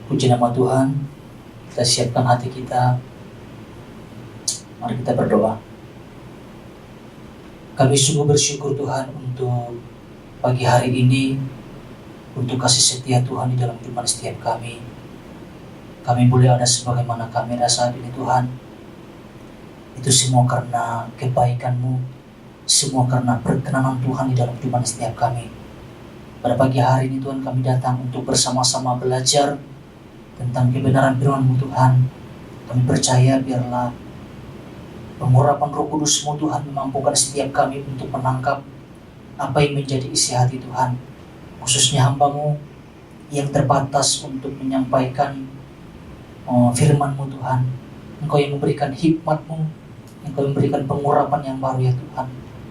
Puji nama Tuhan, kita siapkan hati kita. Mari kita berdoa. Kami sungguh bersyukur Tuhan untuk pagi hari ini, untuk kasih setia Tuhan di dalam kehidupan setiap kami. Kami boleh ada sebagaimana kami ada saat ini Tuhan. Itu semua karena kebaikan-Mu, semua karena perkenanan Tuhan di dalam kehidupan setiap kami. Pada pagi hari ini Tuhan, kami datang untuk bersama-sama belajar tentang kebenaran firman-Mu Tuhan. Kami percaya biarlah pengurapan Roh Kudus-Mu Tuhan memampukan setiap kami untuk menangkap apa yang menjadi isi hati Tuhan, khususnya hamba-Mu yang terbatas untuk menyampaikan firman-Mu Tuhan. Engkau yang memberikan hikmat-Mu, Engkau yang memberikan pengurapan yang baru ya Tuhan,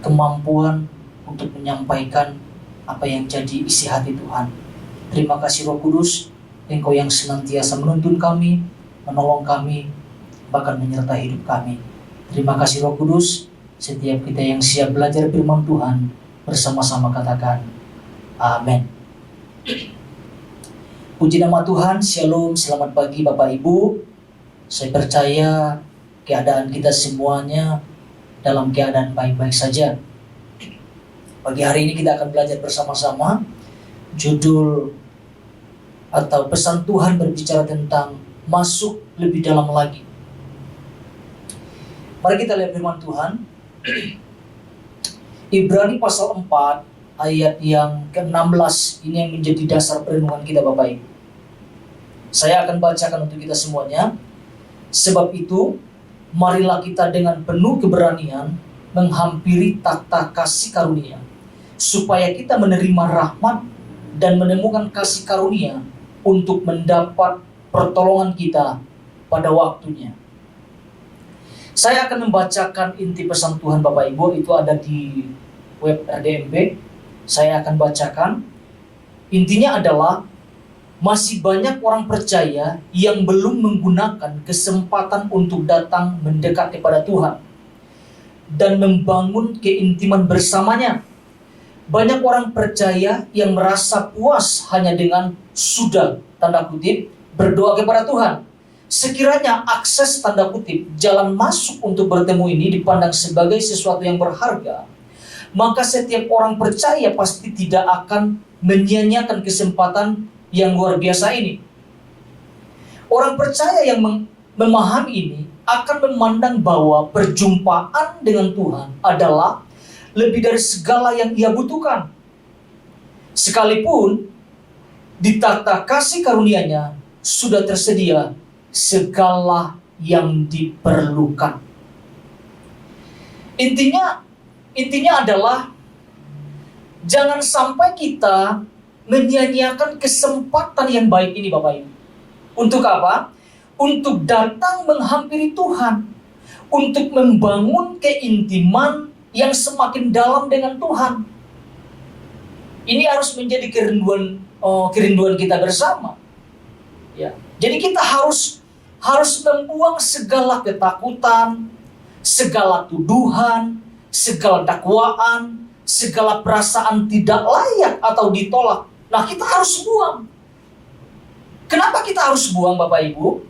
kemampuan untuk menyampaikan apa yang jadi isi hati Tuhan. Terima kasih Roh Kudus, Engkau yang senantiasa menuntun kami, menolong kami, bahkan menyertai hidup kami. Terima kasih Roh Kudus, setiap kita yang siap belajar firman Tuhan, bersama-sama katakan, Amin. Puji nama Tuhan, Shalom, selamat pagi Bapak Ibu. Saya percaya keadaan kita semuanya dalam keadaan baik-baik saja. Pagi hari ini kita akan belajar bersama-sama. Judul atau pesan Tuhan berbicara tentang masuk lebih dalam lagi. Mari kita lihat firman Tuhan. Ibrani pasal 4 ayat yang ke-16. Ini yang menjadi dasar perenungan kita Bapak Ibu. Saya akan bacakan untuk kita semuanya. Sebab itu, marilah kita dengan penuh keberanian menghampiri takhta kasih karunia, supaya kita menerima rahmat dan menemukan kasih karunia untuk mendapat pertolongan kita pada waktunya. Saya akan membacakan inti pesan Tuhan Bapak Ibu, itu ada di web RDMB. Saya akan bacakan. Intinya adalah masih banyak orang percaya yang belum menggunakan kesempatan untuk datang mendekat kepada Tuhan dan membangun keintiman bersamanya. Banyak orang percaya yang merasa puas hanya dengan sudah, tanda kutip, berdoa kepada Tuhan. Sekiranya akses, tanda kutip, jalan masuk untuk bertemu ini dipandang sebagai sesuatu yang berharga, maka setiap orang percaya pasti tidak akan menyia-nyiakan kesempatan yang luar biasa ini. Orang percaya yang memahami ini akan memandang bahwa perjumpaan dengan Tuhan adalah lebih dari segala yang ia butuhkan. Sekalipun di takhta kasih karunia-Nya sudah tersedia segala yang diperlukan. Intinya adalah jangan sampai kita menyia-nyiakan kesempatan yang baik ini Bapak Ibu. Untuk apa? Untuk datang menghampiri Tuhan, untuk membangun keintiman yang semakin dalam dengan Tuhan. Ini harus menjadi kerinduan kita bersama. Ya. Jadi kita harus membuang segala ketakutan, segala tuduhan, segala dakwaan, segala perasaan tidak layak atau ditolak. Nah, kita harus buang. Kenapa kita harus buang Bapak Ibu?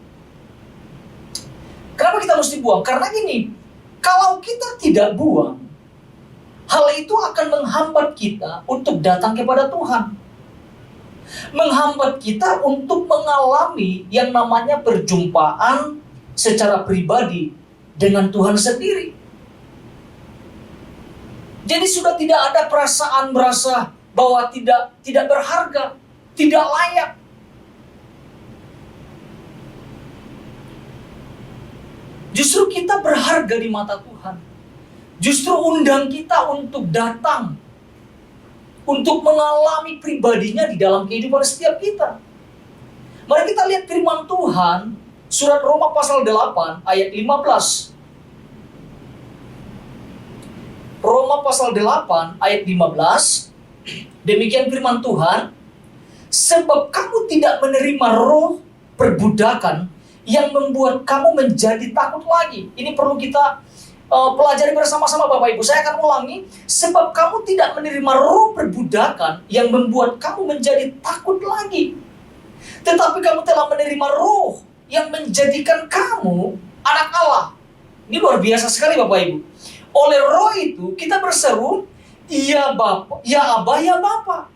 Kenapa kita mesti buang? Karena gini, kalau kita tidak buang, hal itu akan menghambat kita untuk datang kepada Tuhan. Menghambat kita untuk mengalami yang namanya perjumpaan secara pribadi dengan Tuhan sendiri. Jadi sudah tidak ada perasaan merasa bahwa tidak berharga, tidak layak. Justru kita berharga di mata Tuhan. Justru undang kita untuk datang, untuk mengalami pribadinya di dalam kehidupan setiap kita. Mari kita lihat firman Tuhan, surat Roma pasal 8 ayat 15. Roma pasal 8 ayat 15. Demikian firman Tuhan, sebab kamu tidak menerima roh perbudakan yang membuat kamu menjadi takut lagi. Ini perlu kita pelajari bersama-sama Bapak Ibu. Saya akan ulangi. Sebab kamu tidak menerima roh perbudakan yang membuat kamu menjadi takut lagi. Tetapi kamu telah menerima Roh yang menjadikan kamu anak Allah. Ini luar biasa sekali Bapak Ibu. Oleh Roh itu kita berseru, ya Bapa, ya Abah, ya Bapa.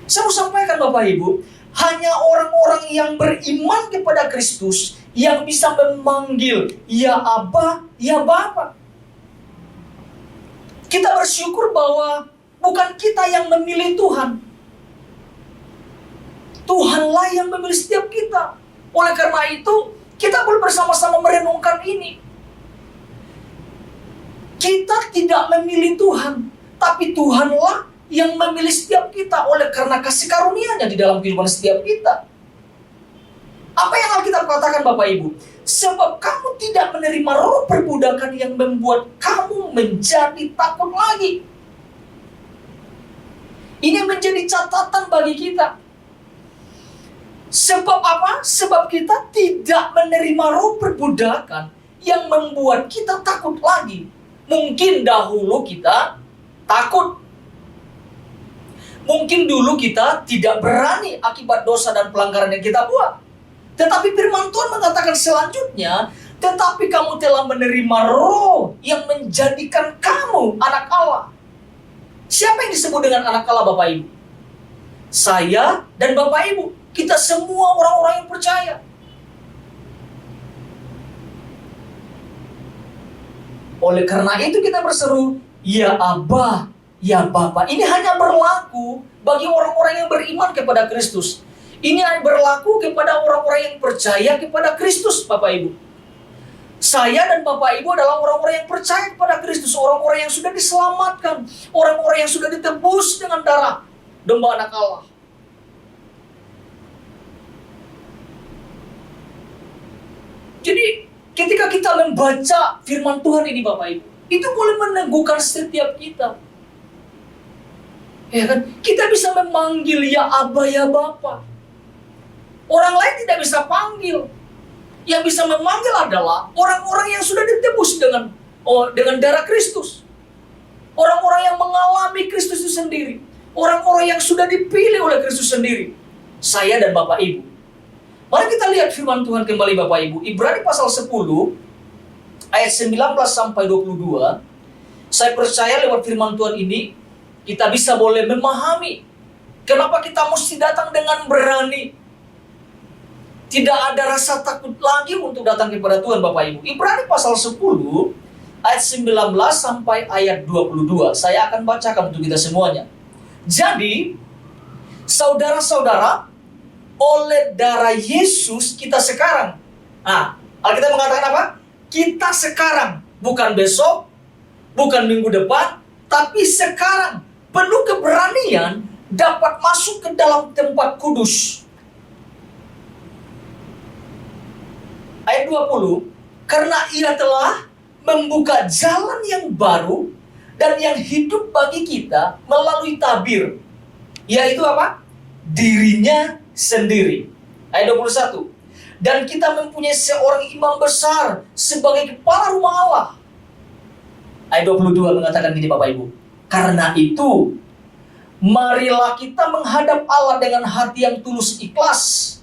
Saya mau sampaikan Bapak Ibu, hanya orang-orang yang beriman kepada Kristus yang bisa memanggil ya Abah, ya Bapa. Kita bersyukur bahwa bukan kita yang memilih Tuhan. Tuhanlah yang memilih setiap kita. Oleh karena itu, kita boleh bersama-sama merenungkan ini. Kita tidak memilih Tuhan, tapi Tuhanlah yang memilih setiap kita oleh karena kasih karunia-Nya di dalam kehidupan setiap kita. Apa yang Alkitab katakan Bapak Ibu? Sebab kamu tidak menerima roh perbudakan yang membuat kamu menjadi takut lagi. Ini menjadi catatan bagi kita. Sebab apa? Sebab kita tidak menerima roh perbudakan yang membuat kita takut lagi. Mungkin dahulu kita takut. Mungkin dulu kita tidak berani akibat dosa dan pelanggaran yang kita buat. Tetapi firman Tuhan mengatakan selanjutnya, tetapi kamu telah menerima roh yang menjadikan kamu anak Allah. Siapa yang disebut dengan anak Allah Bapak Ibu? Saya dan Bapak Ibu. Kita semua orang-orang yang percaya. Oleh karena itu kita berseru, ya Abah, ya Bapa. Ini hanya berlaku bagi orang-orang yang beriman kepada Kristus. Ini hanya berlaku kepada orang-orang yang percaya kepada Kristus, Bapak Ibu. Saya dan Bapak Ibu adalah orang-orang yang percaya kepada Kristus, orang-orang yang sudah diselamatkan, orang-orang yang sudah ditebus dengan darah domba anak Allah. Jadi, ketika kita membaca firman Tuhan ini Bapak Ibu, itu boleh meneguhkan setiap kita. Ya kan? Kita bisa memanggil ya Abah, ya Bapa. Orang lain tidak bisa panggil. Yang bisa memanggil adalah orang-orang yang sudah ditebus dengan darah Kristus. Orang-orang yang mengalami Kristus itu sendiri. Orang-orang yang sudah dipilih oleh Kristus sendiri. Saya dan Bapak Ibu. Mari kita lihat firman Tuhan kembali Bapak Ibu. Ibrani pasal 10 ayat 19 sampai 22. Saya percaya lewat firman Tuhan ini kita bisa boleh memahami kenapa kita mesti datang dengan berani. Tidak ada rasa takut lagi untuk datang kepada Tuhan Bapak Ibu. Ibrani pasal 10 ayat 19 sampai ayat 22. Saya akan bacakan untuk kita semuanya. Jadi, saudara-saudara, oleh darah Yesus kita sekarang. Alkitab mengatakan apa? Kita sekarang, bukan besok, bukan minggu depan, tapi sekarang penuh keberanian dapat masuk ke dalam tempat kudus. Ayat 20, karena ia telah membuka jalan yang baru dan yang hidup bagi kita melalui tabir. Yaitu apa? Dirinya sendiri. Ayat 21, dan kita mempunyai seorang imam besar sebagai kepala rumah Allah. Ayat 22 mengatakan gini Bapak Ibu, karena itu marilah kita menghadap Allah dengan hati yang tulus ikhlas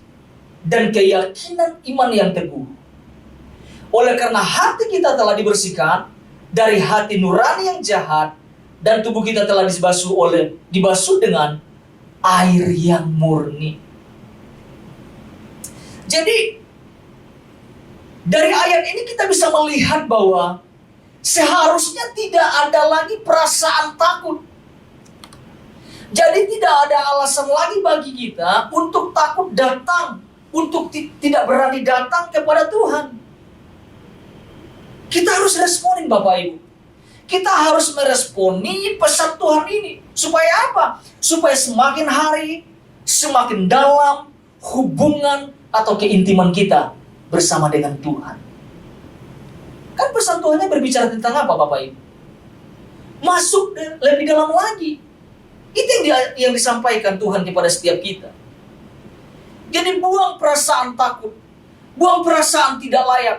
dan keyakinan iman yang teguh. Oleh karena hati kita telah dibersihkan dari hati nurani yang jahat dan tubuh kita telah dibasuh dengan air yang murni. Jadi dari ayat ini kita bisa melihat bahwa seharusnya tidak ada lagi perasaan takut. Jadi tidak ada alasan lagi bagi kita untuk takut datang, untuk tidak berani datang kepada Tuhan. Kita harus responin Bapak Ibu. Kita harus meresponi pesan Tuhan ini. Supaya apa? Supaya semakin hari, semakin dalam hubungan atau keintiman kita bersama dengan Tuhan. Kan pesan Tuhannya berbicara tentang apa Bapak Ibu? Masuk lebih dalam lagi. Itu yang disampaikan Tuhan kepada setiap kita. Jadi buang perasaan takut. Buang perasaan tidak layak.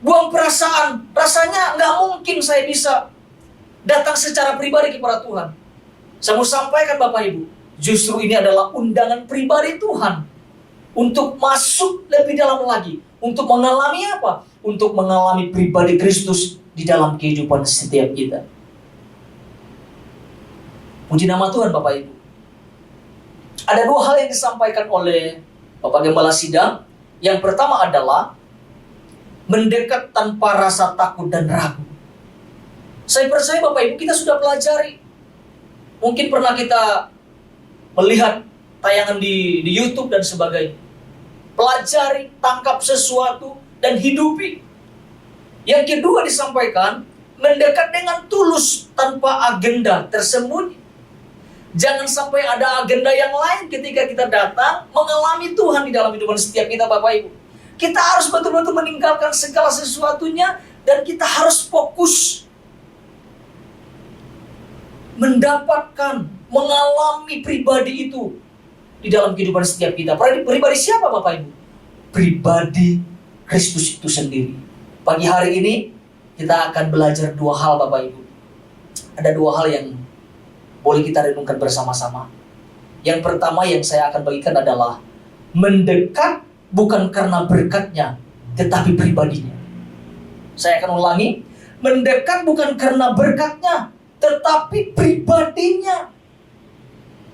Buang perasaan, rasanya nggak mungkin saya bisa datang secara pribadi kepada Tuhan. Saya mau sampaikan Bapak Ibu, Justru ini adalah undangan pribadi Tuhan untuk masuk lebih dalam lagi. Untuk mengalami apa? Untuk mengalami pribadi Kristus di dalam kehidupan setiap kita. Puji nama Tuhan Bapak Ibu. Ada dua hal yang disampaikan oleh Bapak Gembala Sidang. Yang pertama adalah mendekat tanpa rasa takut dan ragu. Saya percaya Bapak Ibu kita sudah pelajari. Mungkin pernah kita melihat tayangan di YouTube dan sebagainya. Pelajari, tangkap sesuatu, dan hidupi. Yang kedua disampaikan, mendekat dengan tulus tanpa agenda tersembunyi. Jangan sampai ada agenda yang lain ketika kita datang mengalami Tuhan di dalam kehidupan setiap kita Bapak Ibu. Kita harus betul-betul meninggalkan segala sesuatunya dan kita harus fokus mendapatkan, mengalami pribadi itu di dalam kehidupan setiap kita. Pribadi siapa Bapak Ibu? Pribadi Kristus itu sendiri. Pagi hari ini kita akan belajar dua hal Bapak Ibu. Ada dua hal yang boleh kita renungkan bersama-sama. Yang pertama yang saya akan bagikan adalah mendekat bukan karena berkatnya, tetapi pribadinya. Saya akan ulangi, mendekat bukan karena berkatnya, tetapi pribadinya.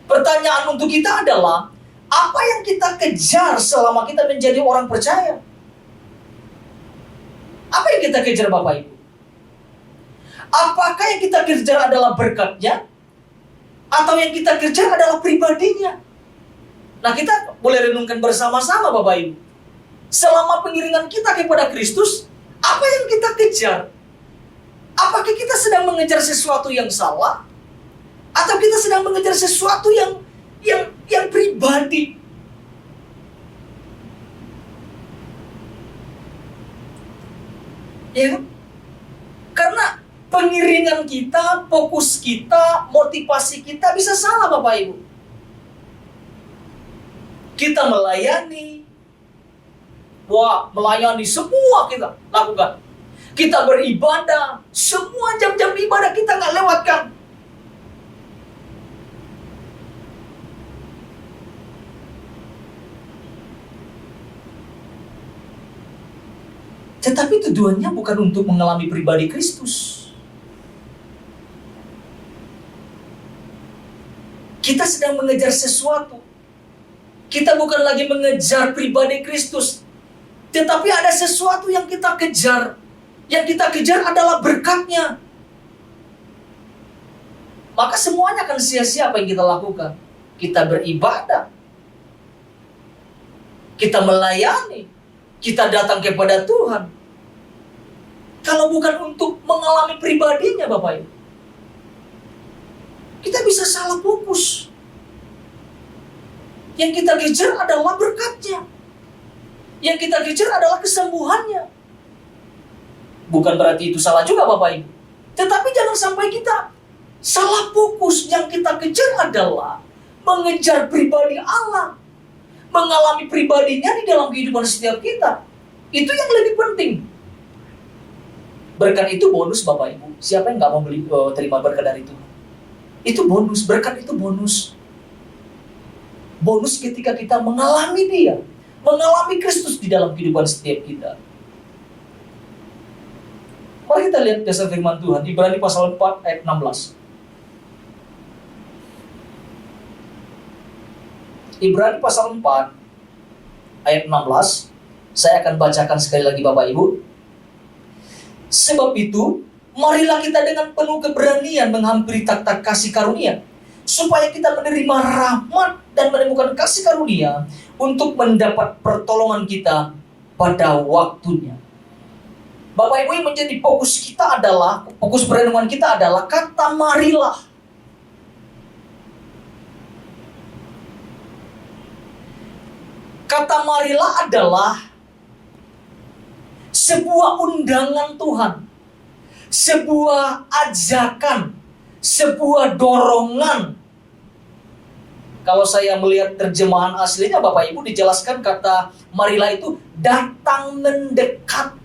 Pertanyaan untuk kita adalah, apa yang kita kejar selama kita menjadi orang percaya? Apa yang kita kejar Bapak Ibu? Apakah yang kita kejar adalah berkatnya? Atau yang kita kejar adalah pribadinya? Nah, kita boleh renungkan bersama-sama Bapak Ibu. Selama pengiringan kita kepada Kristus, apa yang kita kejar? Apakah kita sedang mengejar sesuatu yang salah? Atau kita sedang mengejar sesuatu yang pribadi? Ya, karena pengiringan kita, fokus kita, motivasi kita bisa salah Bapak Ibu. Kita melayani, melayani semua kita lakukan. Kita beribadah, semua jam-jam ibadah kita nggak lewatkan. Tetapi tujuannya bukan untuk mengalami pribadi Kristus. Kita sedang mengejar sesuatu. Kita bukan lagi mengejar pribadi Kristus. Tetapi ada sesuatu yang kita kejar. Yang kita kejar adalah berkatnya. Maka semuanya akan sia-sia apa yang kita lakukan. Kita beribadah. Kita melayani. Kita datang kepada Tuhan. Kalau bukan untuk mengalami pribadinya Bapak Ibu, kita bisa salah fokus. Yang kita kejar adalah berkatnya. Yang kita kejar adalah kesembuhannya. Bukan berarti itu salah juga Bapak Ibu. Tetapi jangan sampai kita salah fokus. Yang kita kejar adalah mengejar pribadi Allah. Mengalami pribadinya di dalam kehidupan setiap kita. Itu yang lebih penting. Berkat itu bonus Bapak Ibu. Siapa yang gak mau terima berkat dari Tuhan? Itu bonus, berkat itu bonus. Bonus ketika kita mengalami Dia. Mengalami Kristus di dalam kehidupan setiap kita. Mari kita lihat dasar firman Tuhan. Ibrani pasal 4 ayat 16. Ibrani pasal 4 ayat 16. Saya akan bacakan sekali lagi Bapak Ibu. Sebab itu, marilah kita dengan penuh keberanian menghampiri takhta kasih karunia, supaya kita menerima rahmat dan menemukan kasih karunia untuk mendapat pertolongan kita pada waktunya. Bapak Ibu, yang menjadi fokus kita adalah, fokus perenungan kita adalah kata marilah. Kata marilah adalah sebuah undangan Tuhan, sebuah ajakan, sebuah dorongan. Kalau saya melihat terjemahan aslinya Bapak Ibu, dijelaskan kata marilah itu datang mendekat.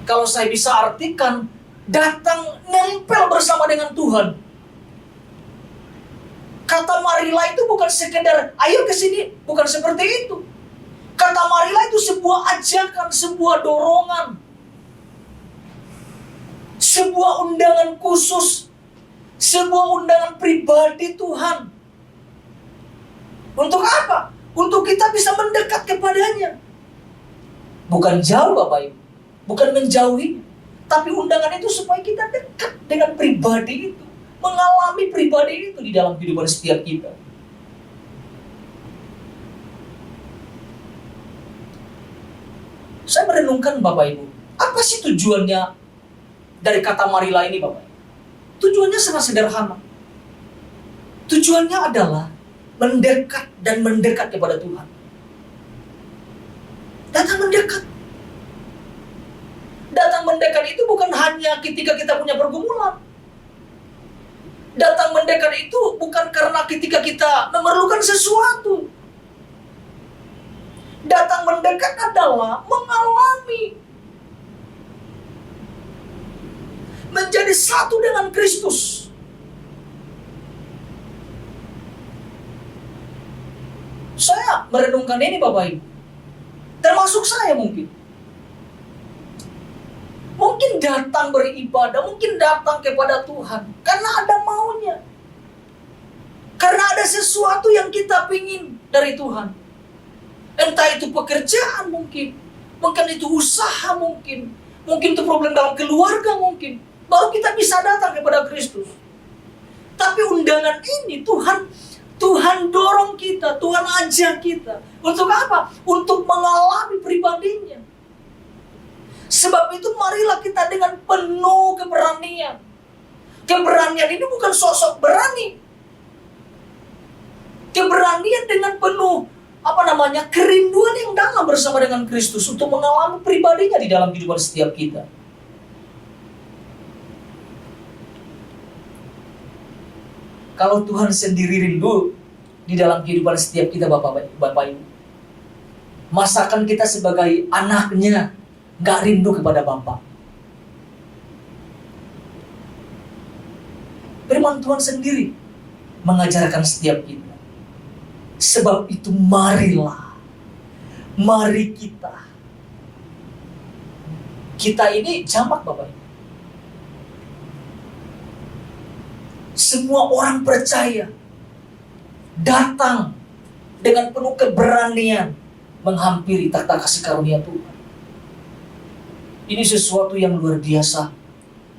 Kalau saya bisa artikan, datang nempel bersama dengan Tuhan. Kata marilah itu bukan sekedar ayo ke sini, bukan seperti itu. Kata marilah itu sebuah ajakan, sebuah dorongan, sebuah undangan khusus, sebuah undangan pribadi Tuhan. Untuk apa? Untuk kita bisa mendekat kepadanya. Bukan jauh Bapak Ibu, bukan menjauhi, tapi undangan itu supaya kita dekat dengan pribadi itu, mengalami pribadi itu di dalam kehidupan setiap kita. Saya merenungkan Bapak Ibu, apa sih tujuannya dari kata marilah ini Bapak Ibu? Tujuannya sangat sederhana. Tujuannya adalah mendekat dan mendekat kepada Tuhan. Datang mendekat. Datang mendekat itu bukan hanya ketika kita punya pergumulan. Datang mendekat itu bukan karena ketika kita memerlukan sesuatu. Datang mendekat adalah mengalami, menjadi satu dengan Kristus. Saya merenungkan ini Bapak Ibu, termasuk saya mungkin datang beribadah, mungkin datang kepada Tuhan karena ada maunya, karena ada sesuatu yang kita pingin dari Tuhan. Entah itu pekerjaan mungkin itu usaha mungkin itu problem dalam keluarga mungkin, baru kita bisa datang kepada Kristus. Tapi undangan ini Tuhan dorong kita, Tuhan ajak kita. Untuk apa? Untuk mengalami pribadinya. Sebab itu marilah kita dengan penuh keberanian. Keberanian ini bukan sosok berani. Keberanian dengan penuh kerinduan yang dalam bersama dengan Kristus untuk mengalami pribadinya di dalam kehidupan setiap kita. Kalau Tuhan sendiri rindu di dalam kehidupan setiap kita Bapak Ibu, masakan kita sebagai anaknya gak rindu kepada Bapa? Firman Tuhan sendiri mengajarkan setiap kita. Sebab itu mari kita ini jamak Bapak Ibu. Semua orang percaya datang dengan penuh keberanian menghampiri takhta kasih karunia Tuhan. Ini sesuatu yang luar biasa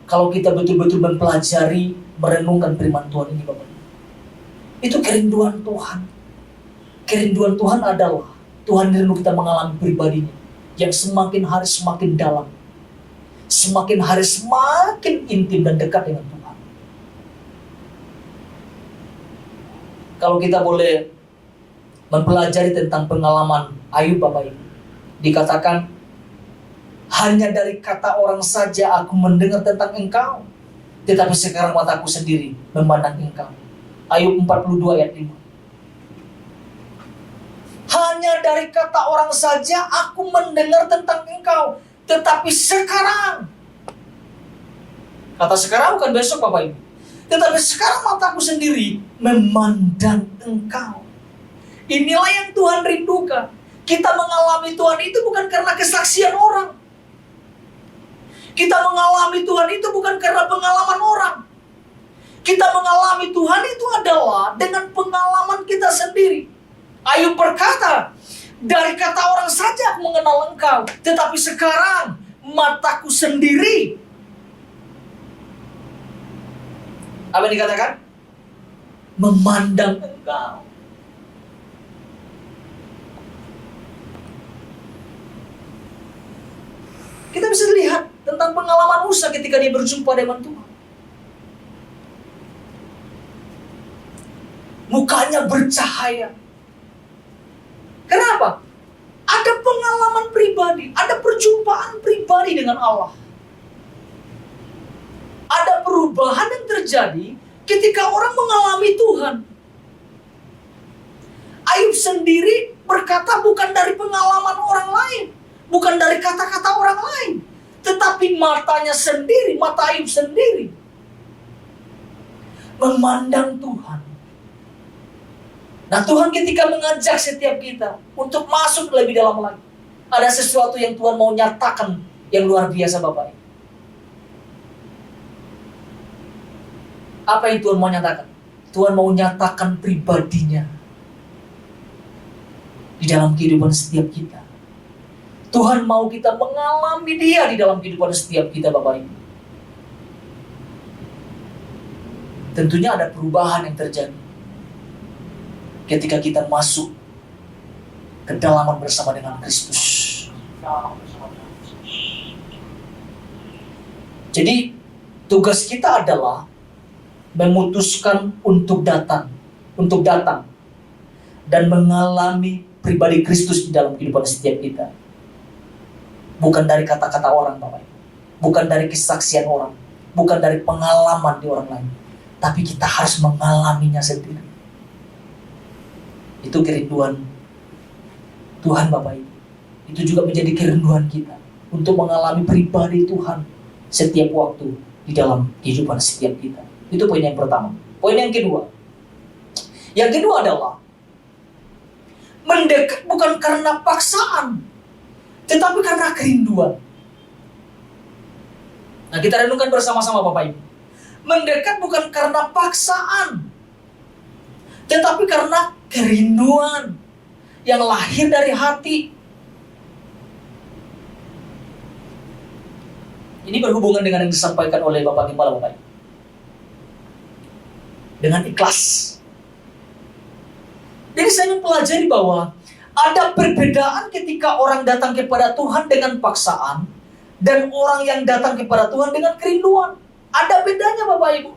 kalau kita betul-betul mempelajari, merenungkan firman Tuhan ini Bapak. Itu kerinduan Tuhan. Kerinduan Tuhan adalah Tuhan rindu kita mengalami pribadinya yang semakin hari semakin dalam, semakin hari semakin intim dan dekat dengan Tuhan. Kalau kita boleh mempelajari tentang pengalaman Ayub Bapak Ibu, dikatakan hanya dari kata orang saja aku mendengar tentang engkau, tetapi sekarang mataku sendiri memandang engkau. Ayub 42 ayat 5. Hanya dari kata orang saja aku mendengar tentang engkau, tetapi sekarang, kata sekarang bukan besok Bapak Ibu, tetapi sekarang mataku sendiri memandang engkau. Inilah yang Tuhan rindukan. Kita mengalami Tuhan itu bukan karena kesaksian orang. Kita mengalami Tuhan itu bukan karena pengalaman orang. Kita mengalami Tuhan itu adalah dengan pengalaman kita sendiri. Ayub berkata, dari kata orang saja aku mengenal engkau, tetapi sekarang mataku sendiri. Apa yang dikatakan? Memandang engkau. Kita bisa lihat tentang pengalaman Musa ketika dia berjumpa dengan Tuhan. Mukanya bercahaya. Kenapa? Ada pengalaman pribadi, ada perjumpaan pribadi dengan Allah. Ada perubahan yang terjadi ketika orang mengalami Tuhan. Ayub sendiri berkata bukan dari pengalaman orang lain, bukan dari kata-kata orang lain, Tetapi matanya sendiri, mata Ayub sendiri memandang Tuhan. Nah, Tuhan ketika mengajak setiap kita untuk masuk lebih dalam lagi, ada sesuatu yang Tuhan mau nyatakan yang luar biasa, Bapak Ibu. Apa yang Tuhan mau nyatakan? Tuhan mau nyatakan pribadinya di dalam kehidupan setiap kita. Tuhan mau kita mengalami Dia di dalam kehidupan setiap kita, Bapak Ibu. Tentunya ada perubahan yang terjadi ketika kita masuk kedalaman bersama dengan Kristus. Jadi tugas kita adalah memutuskan untuk datang dan mengalami pribadi Kristus di dalam kehidupan setiap kita. Bukan dari kata-kata orang, Bapak Ibu. Bukan dari kesaksian orang, bukan dari pengalaman di orang lain, tapi kita harus mengalaminya sendiri. Itu kerinduan Tuhan, Bapak Ibu. Itu juga menjadi kerinduan kita untuk mengalami pribadi Tuhan setiap waktu di dalam kehidupan setiap kita. Itu poin yang pertama. Poin yang kedua. Yang kedua adalah mendekat bukan karena paksaan, tetapi karena kerinduan. Nah, kita renungkan bersama-sama, Bapak Ibu. Mendekat bukan karena paksaan, tetapi karena kerinduan yang lahir dari hati. Ini berhubungan dengan yang disampaikan oleh Bapak Gembala, Bapak Ibu. Dengan ikhlas. Jadi saya mempelajari bahwa ada perbedaan ketika orang datang kepada Tuhan dengan paksaan dan orang yang datang kepada Tuhan dengan kerinduan. Ada bedanya, Bapak Ibu.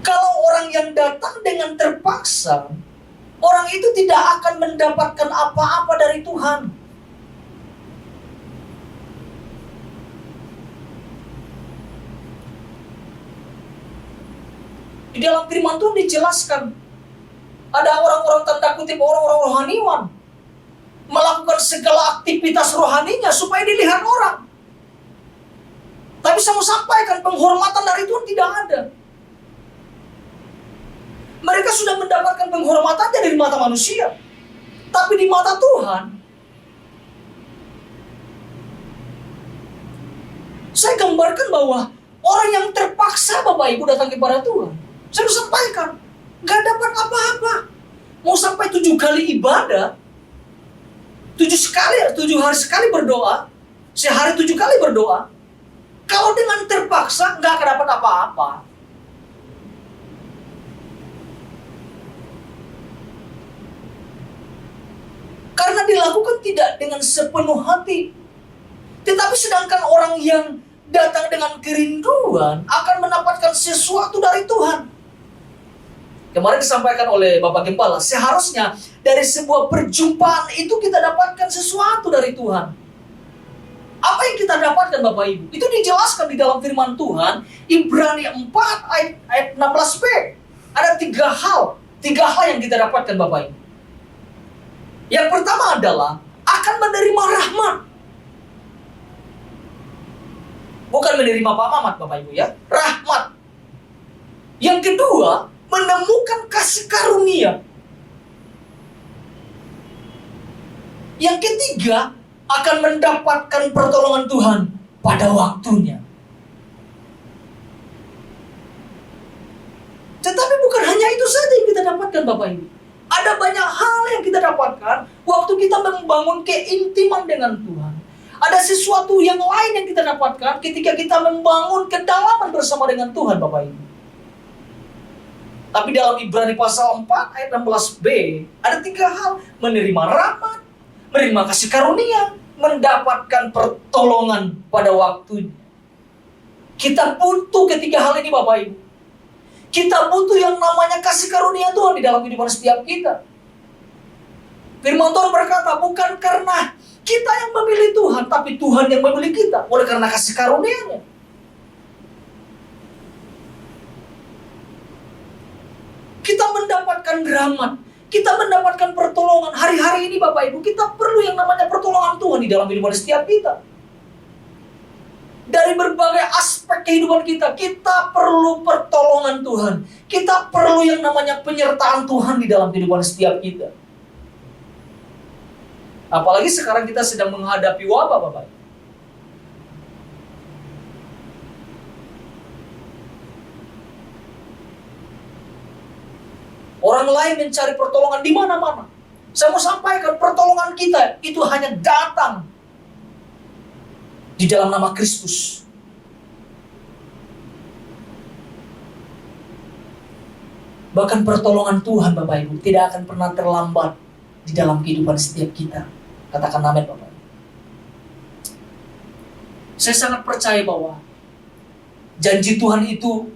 Kalau orang yang datang dengan terpaksa, orang itu tidak akan mendapatkan apa-apa dari Tuhan. Di dalam firman Tuhan dijelaskan, ada orang-orang tanda kutip, orang-orang rohaniwan melakukan segala aktivitas rohaninya supaya dilihat orang. Tapi saya mau sampaikan, penghormatan dari Tuhan tidak ada. Mereka sudah mendapatkan penghormatannya dari mata manusia, tapi di mata Tuhan, saya gambarkan bahwa orang yang terpaksa, Bapak Ibu, datang kepada Tuhan, saya mau sampaikan, gak dapat apa-apa. Mau sampai 7 kali ibadah, 7 hari sekali berdoa, sehari 7 kali berdoa, kalau dengan terpaksa gak akan dapat apa-apa. Karena dilakukan tidak dengan sepenuh hati. Tetapi sedangkan orang yang datang dengan kerinduan akan mendapatkan sesuatu dari Tuhan. Kemarin disampaikan oleh Bapak Gembala, seharusnya dari sebuah perjumpaan itu kita dapatkan sesuatu dari Tuhan. Apa yang kita dapatkan, Bapak Ibu? Itu dijelaskan di dalam firman Tuhan, Ibrani 4 ayat 16b. Ada 3 hal yang kita dapatkan, Bapak Ibu. Yang pertama adalah akan menerima rahmat. Bukan menerima Pak Mamat, Bapak Ibu ya. Rahmat. Yang kedua, menemukan kasih karunia. Yang ketiga, akan mendapatkan pertolongan Tuhan pada waktunya. Tetapi bukan hanya itu saja yang kita dapatkan, Bapak Ibu. Ada banyak hal yang kita dapatkan waktu kita membangun keintiman dengan Tuhan. Ada sesuatu yang lain yang kita dapatkan ketika kita membangun kedalaman bersama dengan Tuhan, Bapak Ibu. Tapi dalam Ibrani pasal 4 ayat 16b, ada 3 hal. Menerima rahmat, menerima kasih karunia, mendapatkan pertolongan pada waktunya. Kita butuh ketiga hal ini, Bapak Ibu. Kita butuh yang namanya kasih karunia Tuhan di dalam kehidupan setiap kita. Firman Tuhan berkata, bukan karena kita yang memilih Tuhan, tapi Tuhan yang memilih kita. Oleh karena kasih karunia-Nya. Kita mendapatkan rahmat, Kita mendapatkan pertolongan. Hari-hari ini Bapak Ibu, kita perlu yang namanya pertolongan Tuhan di dalam kehidupan setiap kita. Dari berbagai aspek kehidupan kita, kita perlu pertolongan Tuhan. Kita perlu yang namanya penyertaan Tuhan di dalam kehidupan setiap kita. Apalagi sekarang kita sedang menghadapi wabah, Bapak Ibu. Orang lain mencari pertolongan di mana-mana. Saya mau sampaikan, pertolongan kita itu hanya datang di dalam nama Kristus. Bahkan pertolongan Tuhan, Bapak Ibu, tidak akan pernah terlambat di dalam kehidupan setiap kita. Katakan amin, Bapak Ibu. Saya sangat percaya bahwa janji Tuhan itu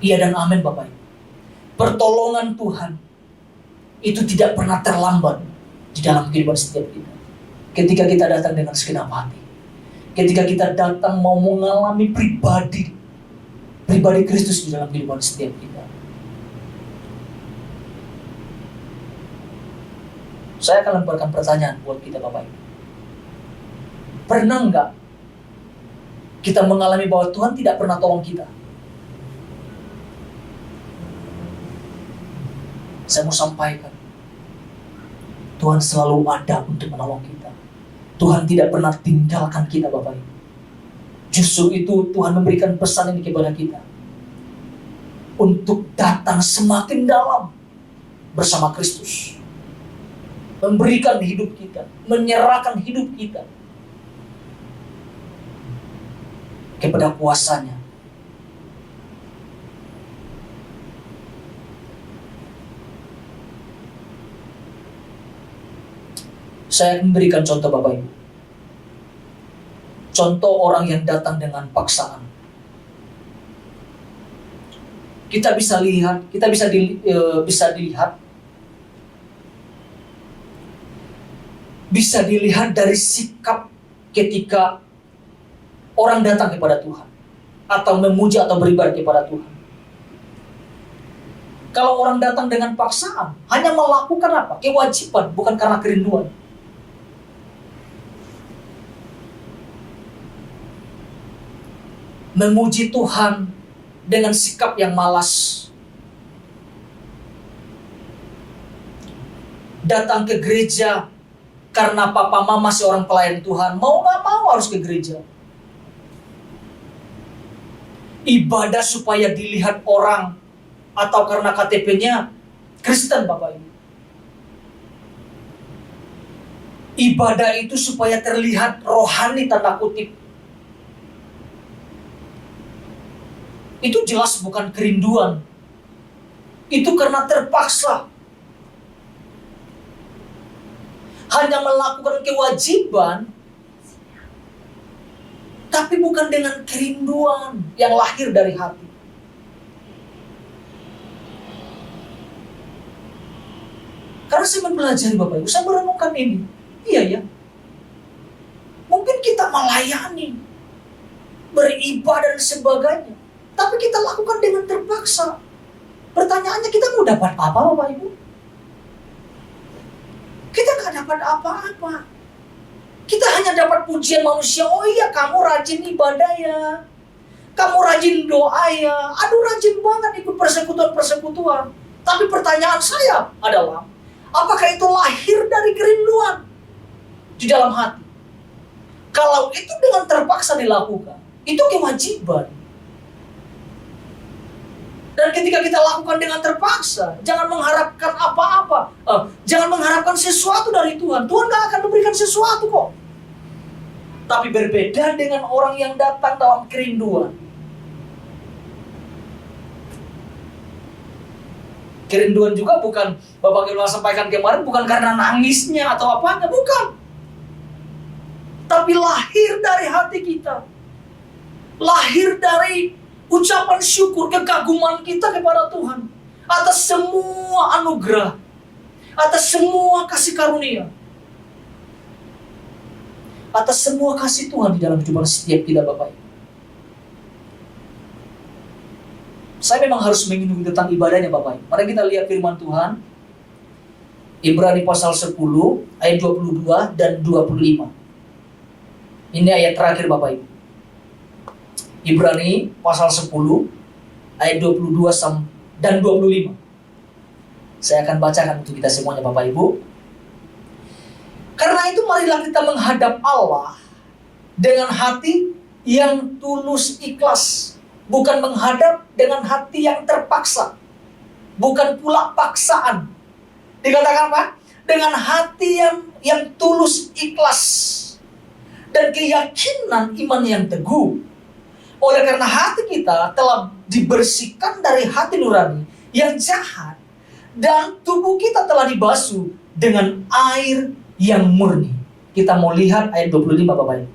iya dan amin, Bapak Ibu. Pertolongan Tuhan itu tidak pernah terlambat di dalam kehidupan setiap kita. Ketika kita datang dengan segenap hati. Ketika kita datang mau mengalami pribadi Kristus di dalam kehidupan setiap kita. Saya akan lemparkan pertanyaan buat kita, Bapak Ibu. Pernah enggak kita mengalami bahwa Tuhan tidak pernah tolong kita? Saya mau sampaikan, Tuhan selalu ada untuk menolong kita. Tuhan tidak pernah tinggalkan kita, Bapak Ibu. Justru itu Tuhan memberikan pesan ini kepada kita. Untuk datang semakin dalam bersama Kristus. Memberikan hidup kita, menyerahkan hidup kita kepada kuasanya. Saya memberikan contoh, Bapak Ibu. Contoh orang yang datang dengan paksaan. Kita bisa lihat dari sikap ketika orang datang kepada Tuhan atau memuji atau beribadah kepada Tuhan. Kalau orang datang dengan paksaan, hanya melakukan apa? Kewajiban, bukan karena kerinduan. Memuji Tuhan dengan sikap yang malas. Datang ke gereja karena papa mama seorang pelayan Tuhan, mau gak mau harus ke gereja. Ibadah supaya dilihat orang, atau karena KTP-nya Kristen, Bapak Ibu. Ibadah itu supaya terlihat rohani, tanda kutip. Itu jelas bukan kerinduan. Itu karena terpaksa. Hanya melakukan kewajiban, tapi bukan dengan kerinduan yang lahir dari hati. Karena saya mempelajari, Bapak Ibu, saya merenungkan ini. Iya ya. Mungkin kita melayani, beribadah dan sebagainya. Tapi kita lakukan dengan terpaksa. Pertanyaannya, kita mau dapat apa, Bapak Ibu? Kita gak dapat apa-apa. Kita hanya dapat pujian manusia. Oh iya, kamu rajin ibadah ya. Kamu rajin doa ya. Aduh, rajin banget ikut persekutuan-persekutuan. Tapi pertanyaan saya adalah, apakah itu lahir dari kerinduan di dalam hati? Kalau itu dengan terpaksa dilakukan, itu kewajiban. Dan ketika kita lakukan dengan terpaksa, jangan mengharapkan apa-apa. Jangan mengharapkan sesuatu dari Tuhan. Tuhan gak akan memberikan sesuatu kok. Tapi berbeda dengan orang yang datang dalam kerinduan. Kerinduan juga bukan, Bapak Gilwa sampaikan kemarin, bukan karena nangisnya atau apanya, bukan. Tapi lahir dari hati kita. Lahir dari ucapan syukur, kekaguman kita kepada Tuhan atas semua anugerah, atas semua kasih karunia, atas semua kasih Tuhan di dalam kehidupan setiap kita, Bapak Ibu. Saya memang harus menyinggung tentang ibadahnya Bapak Ibu. Mari kita lihat firman Tuhan. Ibrani pasal 10 ayat 22 dan 25. Ini ayat terakhir Bapak Ibu. Ibrani pasal 10 ayat 22 dan 25. Saya akan bacakan untuk kita semuanya Bapak Ibu. Karena itu marilah kita menghadap Allah dengan hati yang tulus ikhlas. Bukan menghadap dengan hati yang terpaksa. Bukan pula paksaan. Dikatakan apa? Dengan hati yang tulus ikhlas. Dan keyakinan iman yang teguh. Oleh karena hati kita telah dibersihkan dari hati nurani yang jahat. Dan tubuh kita telah dibasuh dengan air yang murni. Kita mau lihat ayat 25 Bapak Ibu.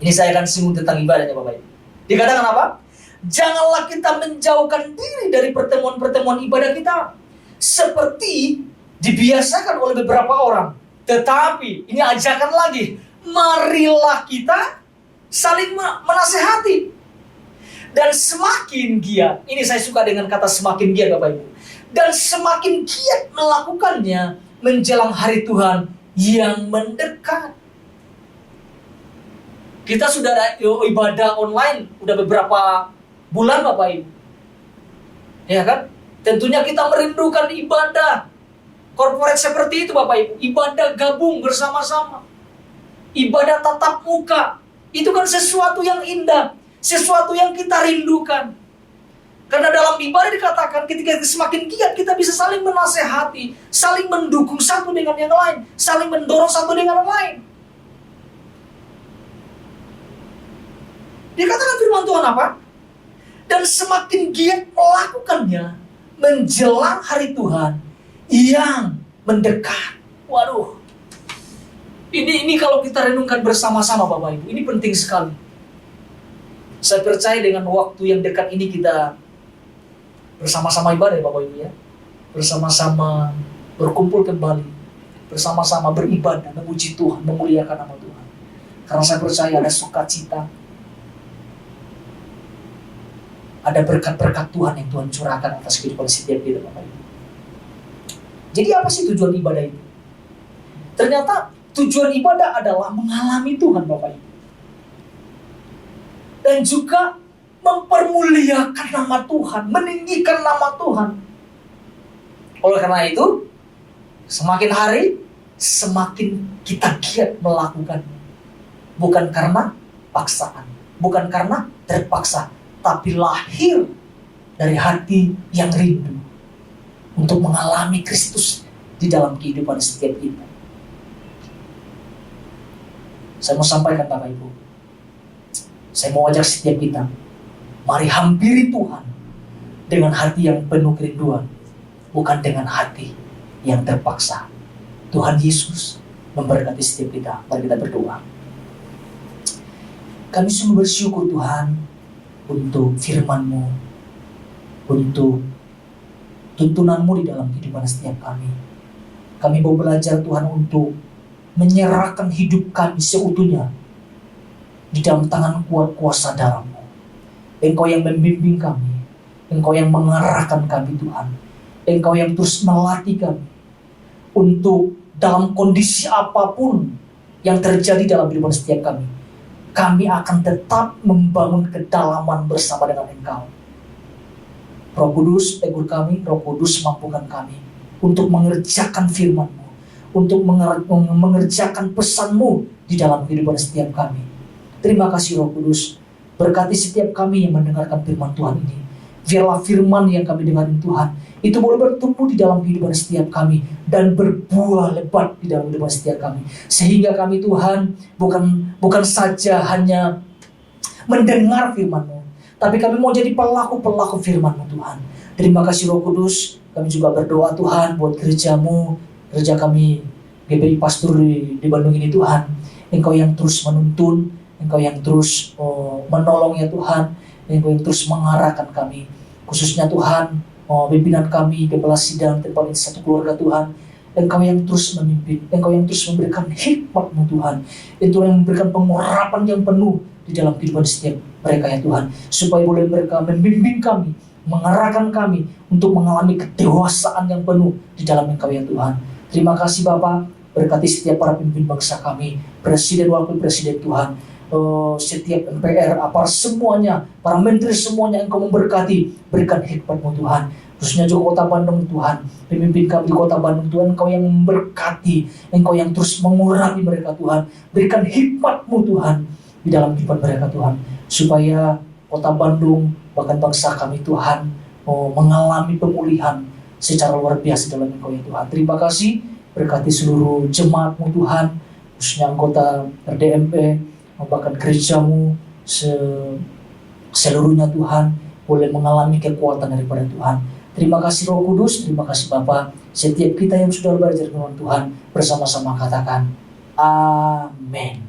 Ini saya akan singgung tentang ibadahnya Bapak Ibu. Dikatakan apa? Janganlah kita menjauhkan diri dari pertemuan-pertemuan ibadah kita. Seperti dibiasakan oleh beberapa orang. Tetapi, ini ajakan lagi. Marilah kita saling menasehati. Dan semakin giat. Ini saya suka dengan kata semakin giat Bapak Ibu. Dan semakin giat melakukannya menjelang hari Tuhan yang mendekat. Kita sudah ada ibadah online udah beberapa bulan Bapak Ibu. Ya kan? Tentunya kita merindukan ibadah korporat seperti itu Bapak Ibu. Ibadah gabung bersama-sama. Ibadah tatap muka. Itu kan sesuatu yang indah. Sesuatu yang kita rindukan. Karena dalam ibadah dikatakan ketika semakin giat kita bisa saling menasehati. Saling mendukung satu dengan yang lain. Saling mendorong satu dengan yang lain. Dikatakan firman Tuhan apa? Dan semakin giat melakukannya menjelang hari Tuhan yang mendekat. Waduh. Ini kalau kita renungkan bersama-sama Bapak Ibu, ini penting sekali. Saya percaya dengan waktu yang dekat ini kita bersama-sama ibadah Bapak Ibu ya. Bersama-sama berkumpul kembali. Bersama-sama beribadah, memuji Tuhan, memuliakan nama Tuhan. Karena saya percaya ada sukacita. Ada berkat-berkat Tuhan yang Tuhan curahkan atas kehidupan setiap kita Bapak Ibu. Jadi apa sih tujuan ibadah itu? Ternyata tujuan ibadah adalah mengalami Tuhan Bapak Ibu. Dan juga mempermuliakan nama Tuhan, meninggikan nama Tuhan. Oleh karena itu, semakin hari, semakin kita giat melakukannya. Bukan karena paksaan, bukan karena terpaksa, tapi lahir dari hati yang rindu untuk mengalami Kristus di dalam kehidupan setiap kita. Saya mau sampaikan Bapak Ibu, saya mau ajak setiap kita, mari hampiri Tuhan dengan hati yang penuh kerinduan, bukan dengan hati yang terpaksa. Tuhan Yesus memberkati setiap kita. Mari kita berdoa. Kami sungguh bersyukur Tuhan untuk firman-Mu, untuk tuntunan-Mu di dalam kehidupan setiap kami. Kami mau belajar Tuhan untuk menyerahkan hidup kami seutuhnya di dalam tangan kuat kuasa darah-Mu. Engkau yang membimbing kami, Engkau yang mengarahkan kami Tuhan, Engkau yang terus melatih kami untuk dalam kondisi apapun yang terjadi dalam kehidupan setiap kami. Kami akan tetap membangun kedalaman bersama dengan Engkau. Roh Kudus, tegur kami, Roh Kudus mampukan kami untuk mengerjakan firman-Mu, untuk mengerjakan pesan-Mu di dalam kehidupan setiap kami. Terima kasih Roh Kudus, berkati setiap kami yang mendengarkan firman Tuhan ini. Biarlah firman yang kami dengar Tuhan, itu boleh bertumbuh di dalam kehidupan setiap kami dan berbuah lebat di dalam kehidupan setiap kami. Sehingga kami Tuhan bukan saja hanya mendengar firman-Mu, tapi kami mau jadi pelaku-pelaku firman-Mu Tuhan. Terima kasih Roh Kudus. Kami juga berdoa Tuhan buat gereja-Mu, gereja kami GBI Pastur di Bandung ini Tuhan. Engkau yang terus menuntun, Engkau yang terus menolong ya Tuhan, Engkau yang terus mengarahkan kami. Khususnya Tuhan, pimpinan kami, kepala sidang, tempat ini satu keluarga Tuhan. Engkau yang terus memimpin, Engkau yang terus memberikan hikmat-Mu Tuhan. Engkau yang memberikan pengurapan yang penuh di di dalam kehidupan setiap mereka ya Tuhan. Supaya boleh mereka membimbing kami, mengarahkan kami untuk mengalami kedewasaan yang penuh di dalam Engkau ya Tuhan. Terima kasih Bapa, berkati setiap para pemimpin bangsa kami, presiden, wakil presiden Tuhan, setiap MPR, apar semuanya, para menteri semuanya Engkau memberkati, berikan hikmat-Mu Tuhan. Khususnya juga Kota Bandung Tuhan, pemimpin kami di Kota Bandung Tuhan, Engkau yang memberkati, Engkau yang terus mengurangi mereka Tuhan. Berikan hikmat-Mu Tuhan di dalam kehidupan mereka Tuhan, supaya Kota Bandung, bahkan bangsa kami Tuhan, mengalami pemulihan secara luar biasa dalam Engkau ya Tuhan. Terima kasih, berkati seluruh jemaat-Mu Tuhan, khususnya anggota RDMP, bahkan gereja-Mu seluruhnya Tuhan, boleh mengalami kekuatan daripada Tuhan. Terima kasih Roh Kudus, terima kasih Bapa. Setiap kita yang sudah belajar firman Tuhan, bersama-sama katakan, Amin.